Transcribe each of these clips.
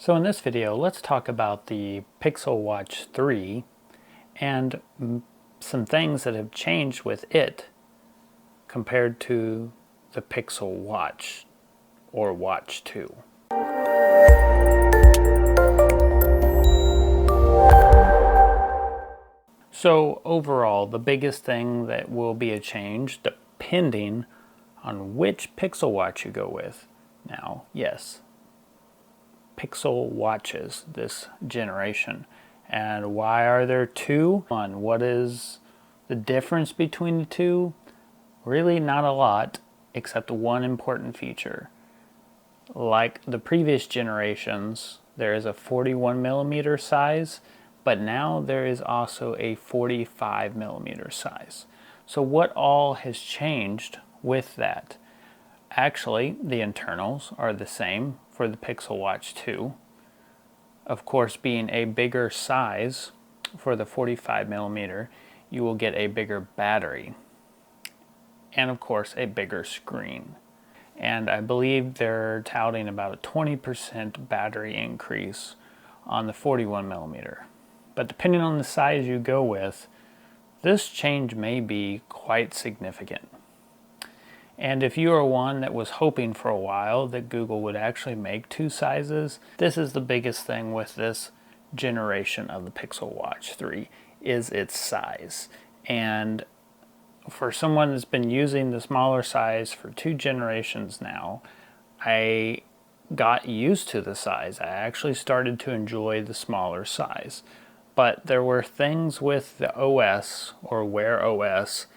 So in this video, let's talk about the Pixel Watch 3 and some things that have changed with it compared to the Pixel Watch or Watch 2. So overall, the biggest thing that will be a change depending on which Pixel Watch you go with. Now, yes, Pixel watches this generation. And why are there two? One, what is the difference between the two? Really not a lot, except one important feature. Like the previous generations, there is a 41 millimeter size, but now there is also a 45 millimeter size. So what all has changed with that? Actually, the internals are the same for the Pixel Watch 2. Of course, being a bigger size for the 45 millimeter, you will get a bigger battery. And of course, a bigger screen. And I believe they're touting about a 20% battery increase on the 41 millimeter. But depending on the size you go with, this change may be quite significant. And if you are one that was hoping for a while that Google would actually make two sizes, this is the biggest thing with this generation of the Pixel Watch 3, is its size. And for someone that's been using the smaller size for 2 generations now, I got used to the size. I actually started to enjoy the smaller size. But there were things with the OS or Wear OS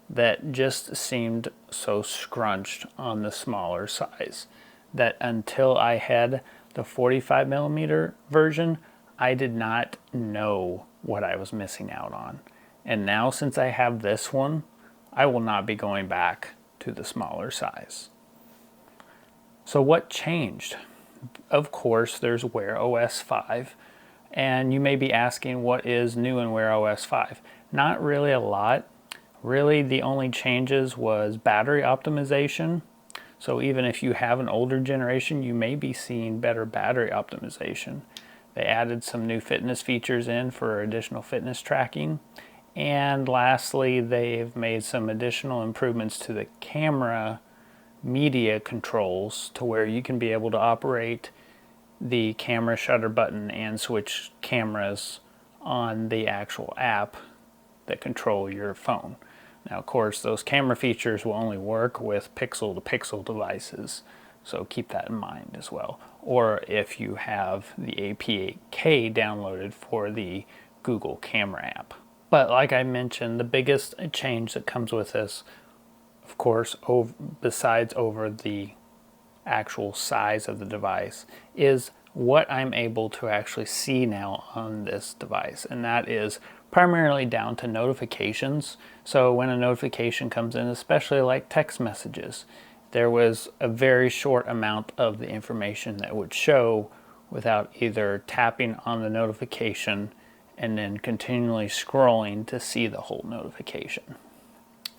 that just seemed so scrunched on the smaller size that until I had the 45 millimeter version, I did not know what I was missing out on. And now since I have this one, I will not be going back to the smaller size. So what changed? Of course, there's Wear OS 5. And you may be asking, what is new in Wear OS 5? Not really a lot. Really, the only changes was battery optimization. So even if you have an older generation, you may be seeing better battery optimization. They added some new fitness features in for additional fitness tracking. And lastly, they've made some additional improvements to the camera media controls to where you can be able to operate the camera shutter button and switch cameras on the actual app that control your phone. Now, of course, those camera features will only work with pixel-to-pixel devices, so keep that in mind as well. Or if you have the APK downloaded for the Google Camera app. But like I mentioned, the biggest change that comes with this, of course, besides over the actual size of the device, is what I'm able to actually see now on this device. And that is primarily down to notifications. So when a notification comes in, especially like text messages, there was a very short amount of the information that would show without either tapping on the notification and then continually scrolling to see the whole notification.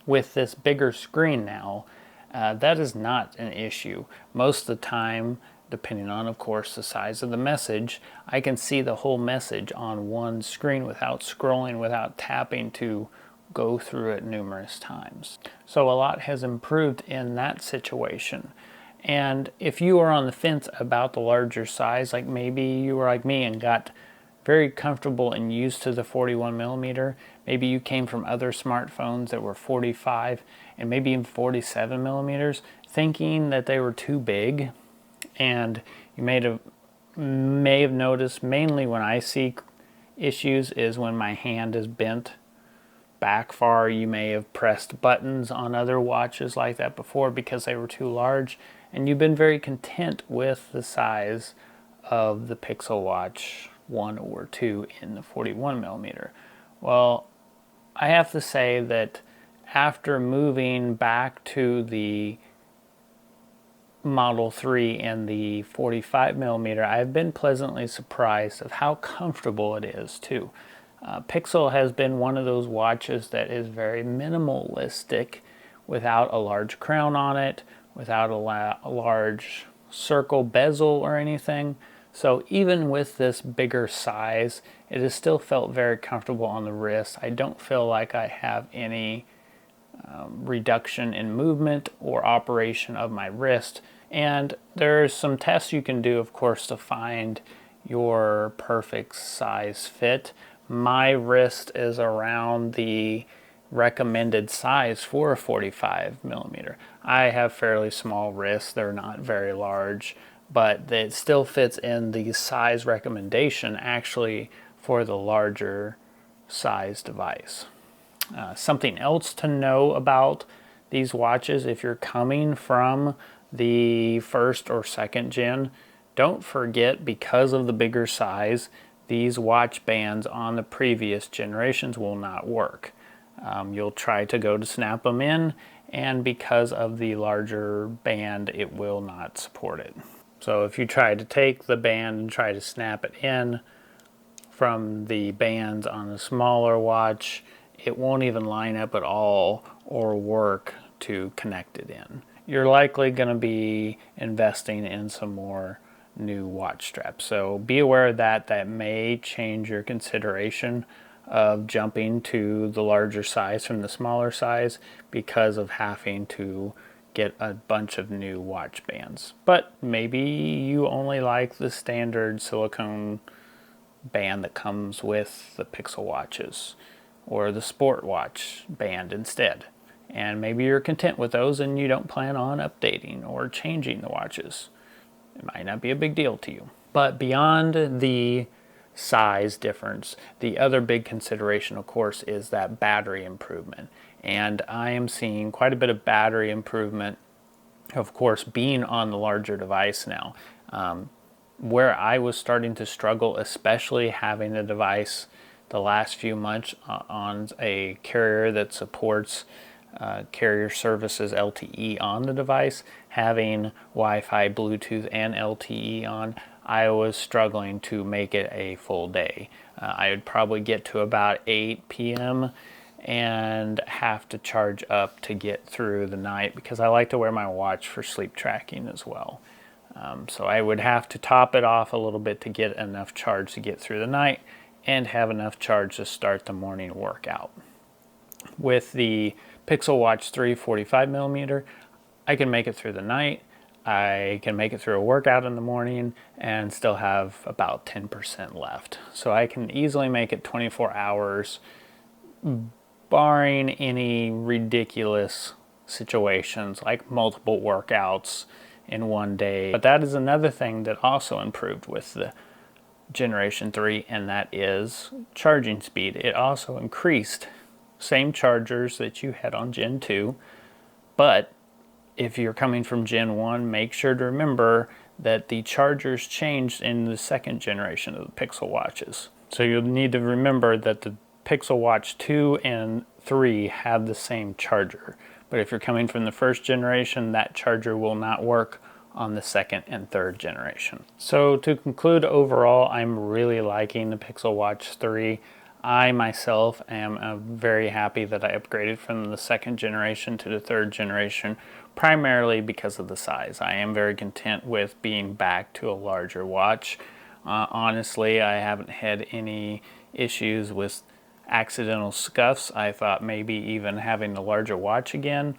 With this bigger screen now, that is not an issue. Most of the time, depending on, of course, the size of the message, I can see the whole message on one screen without scrolling, without tapping to go through it numerous times. So a lot has improved in that situation. And if you are on the fence about the larger size, like maybe you were like me and got very comfortable and used to the 41 millimeter, maybe you came from other smartphones that were 45 and maybe even 47 millimeters, thinking that they were too big. And you may have noticed, mainly when I see issues, is when my hand is bent back far. You may have pressed buttons on other watches like that before because they were too large, and you've been very content with the size of the Pixel Watch 1 or 2 in the 41 millimeter. Well, I have to say that after moving back to the Model 3 and the 45 millimeter, I've been pleasantly surprised of how comfortable it is too. Pixel has been one of those watches that is very minimalistic, without a large crown on it, without a large circle bezel or anything. So even with this bigger size, it has still felt very comfortable on the wrist. I don't feel like I have any reduction in movement or operation of my wrist. And there's some tests you can do, of course, to find your perfect size fit. My wrist is around the recommended size for a 45 millimeter. I have fairly small wrists, they're not very large, but it still fits in the size recommendation actually for the larger size device. Something else to know about these watches, if you're coming from the first or second gen, don't forget, because of the bigger size, these watch bands on the previous generations will not work. You'll try to go to snap them in, and because of the larger band, it will not support it. So if you try to take the band and try to snap it in from the bands on the smaller watch, it won't even line up at all or work to connect it in. You're likely going to be investing in some more new watch straps. So be aware of that. That may change your consideration of jumping to the larger size from the smaller size because of having to get a bunch of new watch bands. But maybe you only like the standard silicone band that comes with the Pixel watches, or the sport watch band instead. And maybe you're content with those and you don't plan on updating or changing the watches. It might not be a big deal to you. But beyond the size difference, the other big consideration, of course, is that battery improvement. And I am seeing quite a bit of battery improvement, of course, being on the larger device now. Where I was starting to struggle, especially having the device the last few months on a carrier that supports carrier services LTE on the device, having Wi-Fi, Bluetooth, and LTE on, I was struggling to make it a full day. I would probably get to about 8 p.m. and have to charge up to get through the night, because I like to wear my watch for sleep tracking as well. So I would have to top it off a little bit to get enough charge to get through the night and have enough charge to start the morning workout. With the Pixel Watch 3 45 millimeter, I can make it through the night. I can make it through a workout in the morning and still have about 10% left. So I can easily make it 24 hours, barring any ridiculous situations like multiple workouts in one day. But that is another thing that also improved with the Generation 3, and that is charging speed. It also increased. Same chargers that you had on Gen 2, but if you're coming from Gen 1, make sure to remember that the chargers changed in the second generation of the Pixel watches. So you'll need to remember that the Pixel Watch 2 and 3 have the same charger. But if you're coming from the first generation, that charger will not work on the second and third generation. So to conclude, overall, I'm really liking the Pixel Watch 3. I myself am very happy that I upgraded from the second generation to the third generation, primarily because of the size. I am very content with being back to a larger watch. Honestly, I haven't had any issues with accidental scuffs. I thought maybe even having the larger watch again,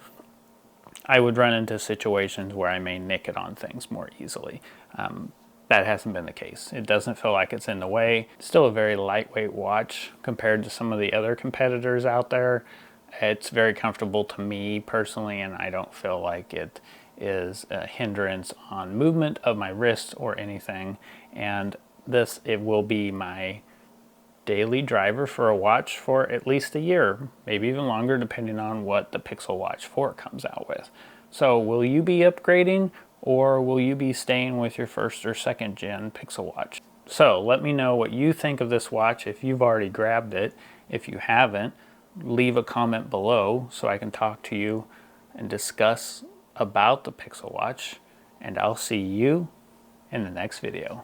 I would run into situations where I may nick it on things more easily. That hasn't been the case. It doesn't feel like it's in the way. It's still a very lightweight watch compared to some of the other competitors out there. It's very comfortable to me personally, and I don't feel like it is a hindrance on movement of my wrist or anything. And it will be my daily driver for a watch for at least a year, maybe even longer, depending on what the Pixel Watch 4 comes out with. So will you be upgrading, or will you be staying with your first or second gen Pixel Watch? So let me know what you think of this watch if you've already grabbed it. If you haven't, leave a comment below so I can talk to you and discuss about the Pixel Watch, and I'll see you in the next video.